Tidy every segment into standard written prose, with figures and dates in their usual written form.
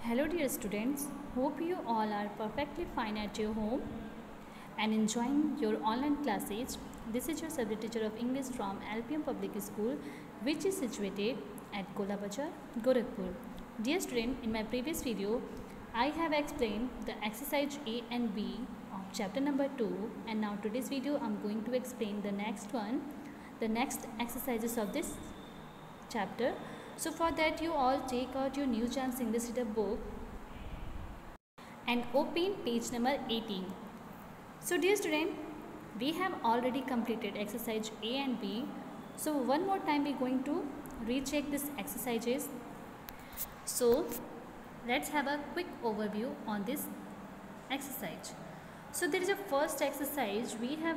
Hello dear students, hope you all are perfectly fine at your home and enjoying your online classes. This is your subject teacher of English from LPM Public School, which is situated at Gola Bazar, Gorakhpur. Dear student, in my previous video, I have explained the exercise A and B of chapter number 2, and now today's video I am going to explain the next one, the next exercises of this chapter. So for that you all take out your New Chance English Reader book and open page number 18. So dear student, we have already completed exercise A and B. So one more time we are going to recheck these exercises. So let's have a quick overview on this exercise. So there is a first exercise we have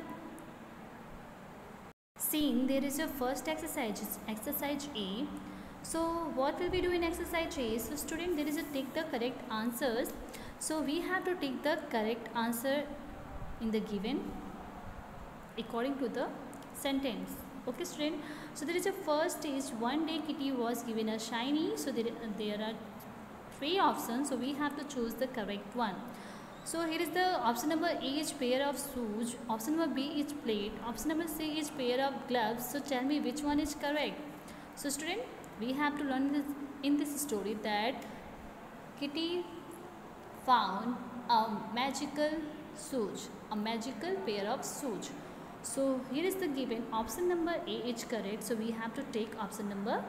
seen. There is a first exercise, it's exercise A. So what will we do in exercise A? So student, there is a take the correct answers. So we have to take the correct answer in the given according to the sentence. Okay student. So there is a first is one day Kitty was given a shiny. So there are three options. So we have to choose the correct one. So here is the option number A is pair of shoes. Option number B is plate. Option number C is pair of gloves. So tell me which one is correct. So student, we have to learn this in this story that Kitty found a magical shoes, a magical pair of shoes. So here is the given option number A is correct. So we have to take option number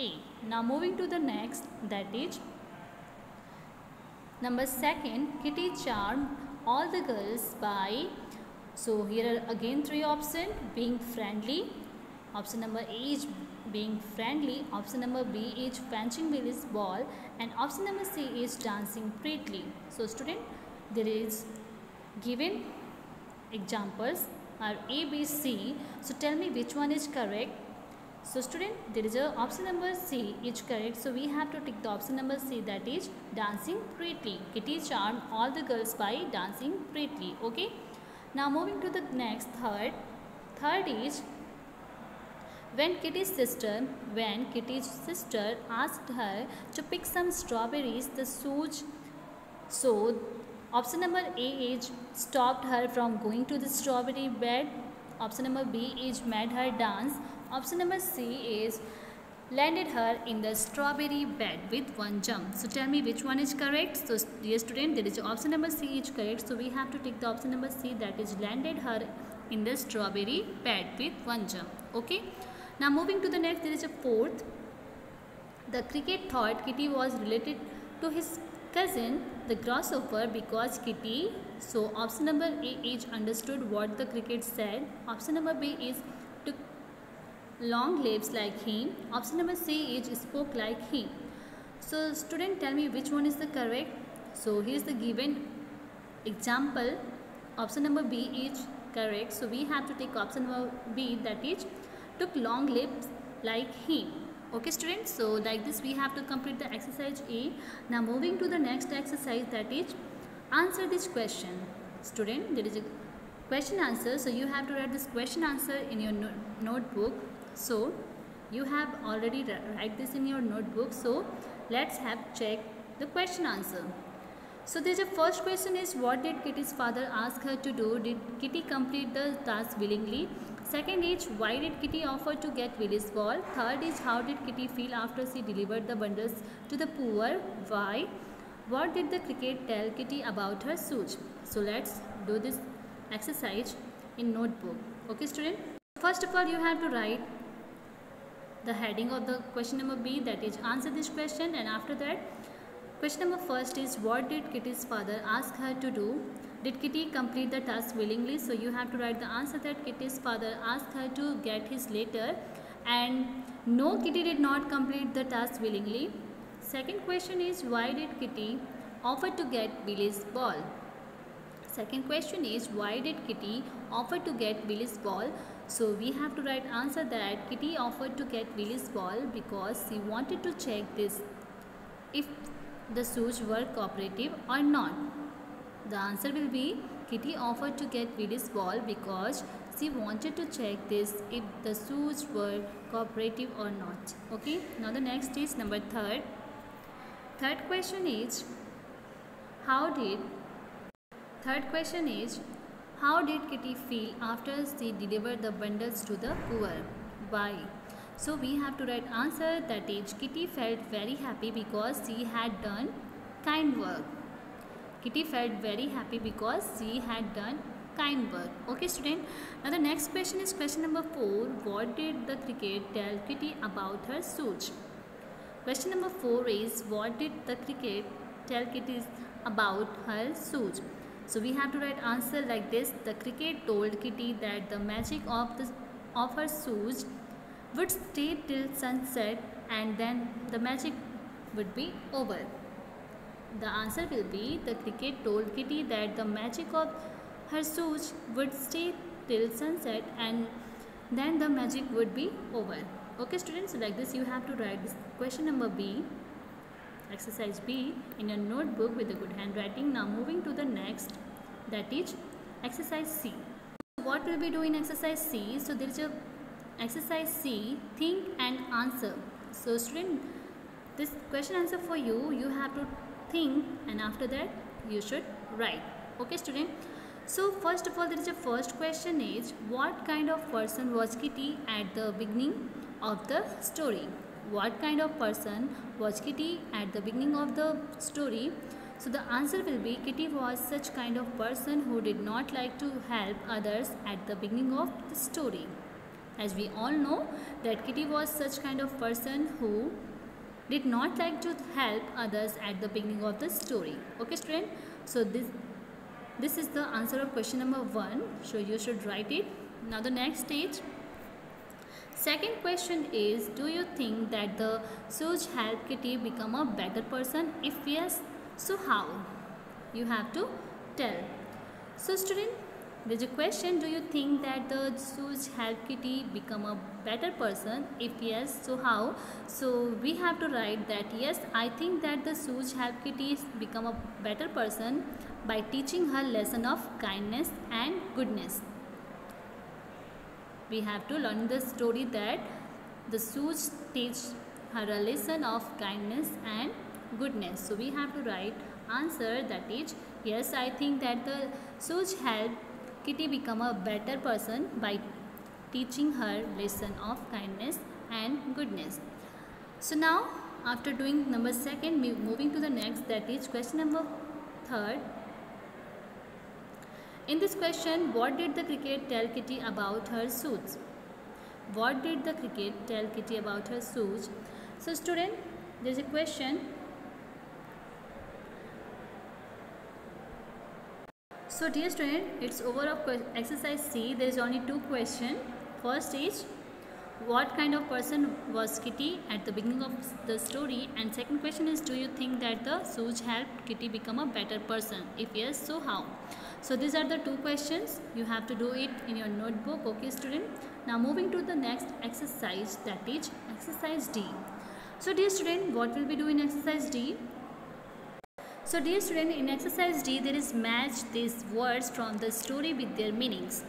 A. Now moving to the next, that is number second, Kitty charmed all the girls by, so here are again three options, being friendly. Option number A is being friendly. Option number B is fetching Billy's ball, and option number C is dancing prettily. So student, there is given examples are A, B, C. So tell me which one is correct. So student, there is a option number C is correct. So we have to take the option number C, that is dancing prettily. Kitty charmed all the girls by dancing prettily. Okay. Now moving to the next, third is when Kitty's sister asked her to pick some strawberries, the shoes. So option number A is stopped her from going to the strawberry bed. Option number B is made her dance. Option number C is landed her in the strawberry bed with one jump. So tell me which one is correct. So dear student, there is option number C is correct. So we have to take the option number C, that is landed her in the strawberry bed with one jump. Okay. Now moving to the next, there is a fourth. The cricket thought Kitty was related to his cousin the grasshopper because Kitty. So option number A is understood what the cricket said. Option number B is took long lips like him. Option number C is spoke like him. So student, tell me which one is the correct. So here is the given example. Option number B is correct. So we have to take option number B, that is took long lips like him. Okay students, so like this we have to complete the exercise A. Now moving to the next exercise, that is answer this question. Student, there is a question answer. So you have to write this question answer in your notebook. So you have already write this in your notebook. So let's have check the question answer. So there's a first question is, what did Kitty's father ask her to do? Did Kitty complete the task willingly? Second is, why did Kitty offer to get Willy's ball? Third is, how did Kitty feel after she delivered the bundles to the poor? Why? What did the cricket tell Kitty about her shoes? So let's do this exercise in notebook. Okay student? First of all, you have to write the heading of the question number B, that is answer this question, and after that question number first is, what did Kitty's father ask her to do? Did Kitty complete the task willingly? So you have to write the answer that Kitty's father asked her to get his letter, and no, Kitty did not complete the task willingly. Second question is, why did Kitty offer to get Billy's ball? Second question is, why did Kitty offer to get Billy's ball? So we have to write answer that Kitty offered to get Billy's ball because she wanted to check this if the shoes were cooperative or not. The answer will be Kitty offered to get Billy's ball because she wanted to check this if the shoes were cooperative or not. Okay. Now the next is number third. Third question is how did Third question is how did Kitty feel after she delivered the bundles to the poor? Why? So we have to write answer, that is Kitty felt very happy because she had done kind work. Kitty felt very happy because she had done kind work. Okay student. Now the next question is question number 4. What did the cricket tell Kitty about her shoes? Question number 4 is what did the cricket tell Kitty about her shoes? So we have to write answer like this. The cricket told Kitty that the magic of her shoes would stay till sunset and then the magic would be over. The answer will be the cricket told Kitty that the magic of her shoes would stay till sunset and then the magic would be over. Okay students, so like this you have to write this question number B, exercise B, in your notebook with a good handwriting. Now moving to the next, that is exercise C. What will we do in exercise C? So there is a exercise C, think and answer. So student, this question answer for you, you have to think and after that you should write. Okay student. So first of all, there is a first question is what kind of person was Kitty at the beginning of the story? What kind of person was Kitty at the beginning of the story? So the answer will be Kitty was such kind of person who did not like to help others at the beginning of the story. As we all know that Kitty was such kind of person who did not like to help others at the beginning of the story. Okay student, so this is the answer of question number 1, so you should write it. Now the next stage, second question is, do you think that the shoes help Kitty become a better person? If yes, so how? You have to tell. So student, there's a question, do you think that the shoes help Kitty become a better person? If yes, so how? So we have to write that yes, I think that the shoes help Kitty become a better person by teaching her lesson of kindness and goodness. We have to learn the story that the shoes teach her a lesson of kindness and goodness. So we have to write answer, that is yes, I think that the shoes help Kitty become a better person by teaching her lesson of kindness and goodness. So now after doing number 2, moving to the next, that is question number 3. In this question, what did the cricket tell Kitty about her shoes? What did the cricket tell Kitty about her shoes? So student, there is a question. So dear student, it's over of exercise C. There is only 2 questions. First is what kind of person was Kitty at the beginning of the story, and second question is, do you think that the shoes helped Kitty become a better person? If yes, so how? So these are the 2 questions. You have to do it in your notebook. Okay student. Now moving to the next exercise, that is exercise D. So dear student, what will we do in exercise D? So dear student, in exercise D there is match these words from the story with their meanings.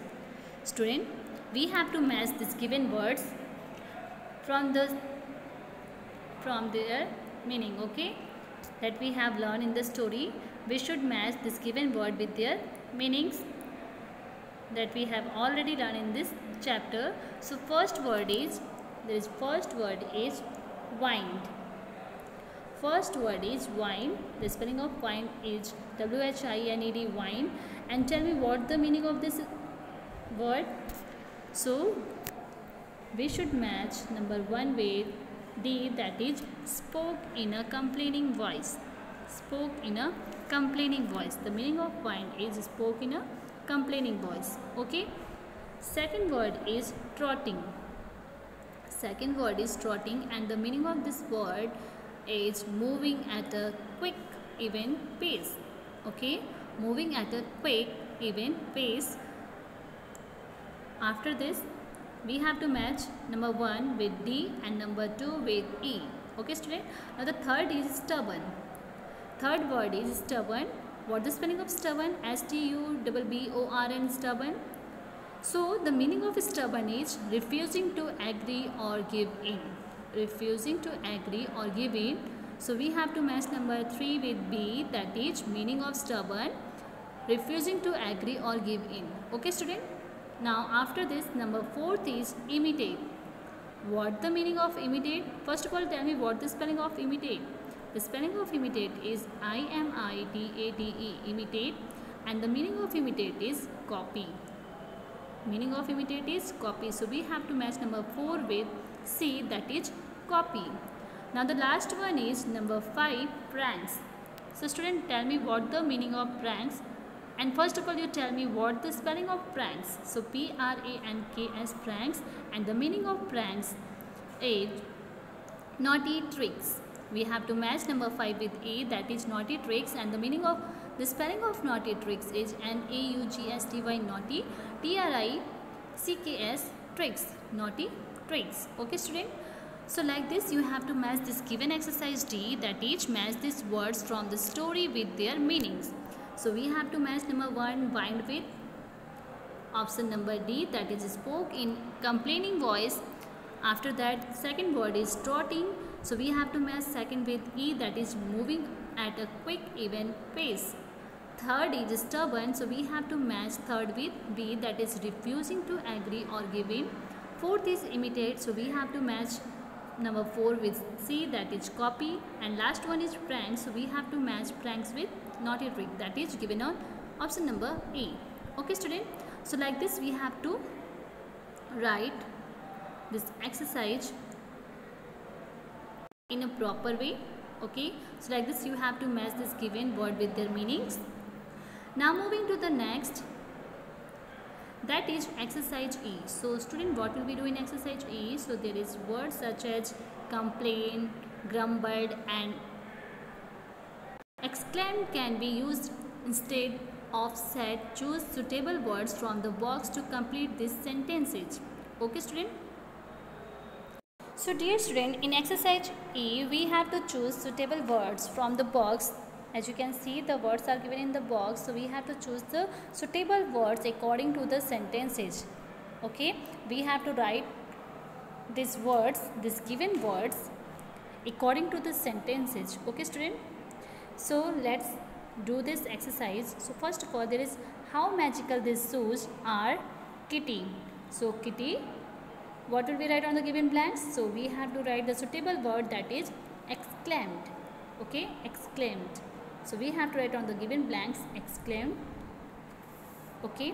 Student, we have to match these given words from their meaning, okay, that we have learned in the story. We should match this given word with their meanings that we have already learned in this chapter. So first word is wind. First word is wine. The spelling of wine is W-H-I-N-E-D, wine. And tell me what the meaning of this word. So we should match number 1 with D, that is spoke in a complaining voice. Spoke in a complaining voice. The meaning of wine is spoke in a complaining voice. Okay. Second word is trotting. Second word is trotting, and the meaning of this word is moving at a quick even pace. Okay, moving at a quick even pace. After this we have to match number 1 with D and number 2 with E. Okay student. Now the third is stubborn. Third word is stubborn. What is the spelling of stubborn? S-T-U-B-B-O-R-N, stubborn. So the meaning of stubborn is refusing to agree or give in. Refusing to agree or give in So we have to match number 3 with B, that is meaning of stubborn, refusing to agree or give in. Okay student. Now after this, number 4th is imitate. What the meaning of imitate? First of all, tell me what the spelling of imitate. The spelling of imitate is I-M-I-T-A-T-E, imitate, and the meaning of imitate is copy. Meaning of imitate is copy. So we have to match number 4 with C, that is copy. Now the last one is number 5, pranks. So student, tell me what the meaning of pranks. And first of all, you tell me what the spelling of pranks. So P-R-A-N-K-S, pranks, and the meaning of pranks is naughty tricks. We have to match number 5 with A, that is naughty tricks, and the meaning of the spelling of naughty tricks is N-A-U-G-S-T-Y, naughty, T-R-I-C-K-S, tricks, naughty tricks. Okay student. So like this, you have to match this given exercise D, that is match these words from the story with their meanings. So we have to match number 1, wind, with option number D, that is spoke in complaining voice. After that, second word is trotting. So we have to match second with E, that is moving at a quick even pace. Third is stubborn. So we have to match third with B, that is refusing to agree or give in. Fourth is imitate. So we have to match number 4 with C, that is copy. And last one is pranks. So we have to match pranks with naughty trick, that is given on option number A. Okay student. So like this, we have to write this exercise in a proper way. Okay, so like this, you have to match this given word with their meanings. Now moving to the next, that is exercise E. So student, what will we do in exercise E? So there is words such as complain, grumbled, and exclaimed can be used instead of said. Choose suitable words from the box to complete these sentences. Okay student. So dear student, in exercise E, we have to choose suitable words from the box. As you can see, the words are given in the box, so we have to choose the suitable words according to the sentences. Okay, we have to write these words, these given words, according to the sentences. Okay student. So let's do this exercise. So first of all, there is how magical these shoes are, Kitty. So Kitty, what will we write on the given blanks? So we have to write the suitable word, that is exclaimed. Okay, exclaimed. So we have to write on the given blanks exclaimed. Okay.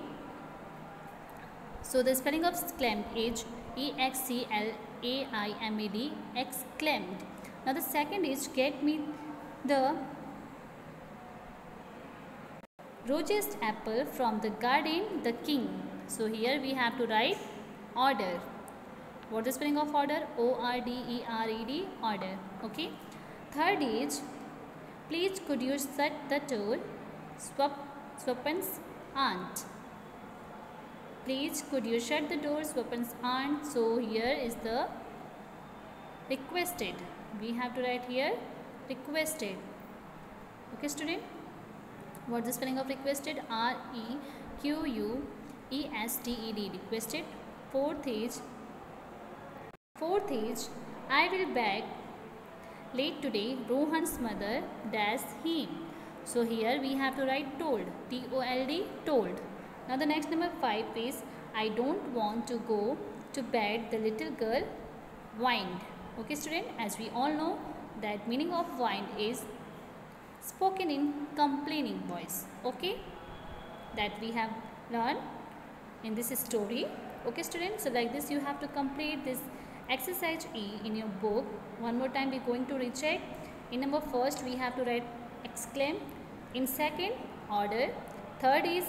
So the spelling of exclaimed is E-X-C-L-A-I-M-E-D, exclaimed. Now the second is get me the rosiest apple from the garden, the king. So here we have to write order. What is the spelling of order? O-R-D-E-R-E-D, order. Okay. Third is, please could you shut the door, Swapn's aunt. Please could you shut the door, Swapn's aunt. So here is the requested. We have to write here requested. Okay student. What is the spelling of requested? R-E-Q-U-E-S-T-E-D, requested. Fourth is, I will back late today, Rohan's mother dash him. So here we have to write told, T-O-L-D, told. Now the next number 5 is, I don't want to go to bed, the little girl whined. Okay student, as we all know that meaning of whined is spoken in complaining voice. Okay, that we have learned in this story. Okay students, so like this you have to complete this exercise E in your book. One more time we are going to recheck. In number first we have to write exclaim, in second order, third is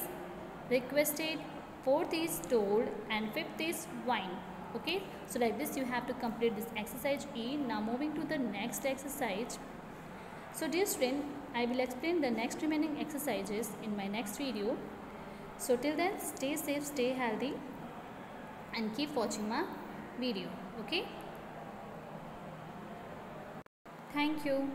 requested, fourth is told, and fifth is whine. Okay, so like this you have to complete this exercise E. Now moving to the next exercise. So dear student, I will explain the next remaining exercises in my next video. So till then, stay safe, stay healthy, and keep watching my video. Okay, thank you.